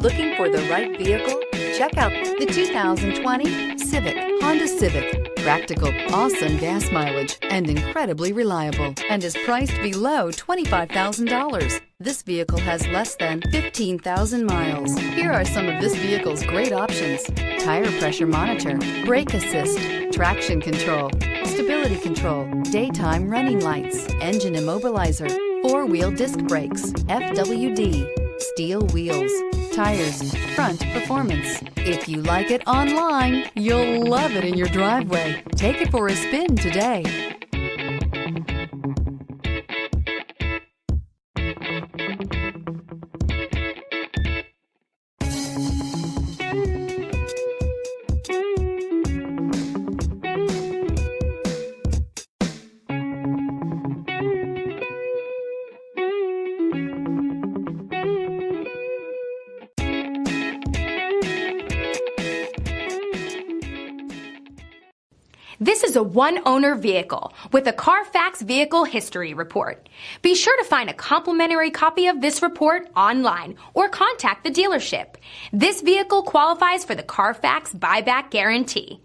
Looking for the right vehicle? Check out the 2020 Honda Civic. Practical, awesome gas mileage, and incredibly reliable, and is priced below $25,000. This vehicle has less than 15,000 miles. Here are some of this vehicle's great options: tire pressure monitor, brake assist, traction control, stability control, daytime running lights, engine immobilizer, four-wheel disc brakes, FWD, steel wheels, tires, front performance. If you like it online, you'll love it in your driveway. Take it for a spin today. This is a one-owner vehicle with a Carfax Vehicle History Report. Be sure to find a complimentary copy of this report online or contact the dealership. This vehicle qualifies for the Carfax Buyback Guarantee.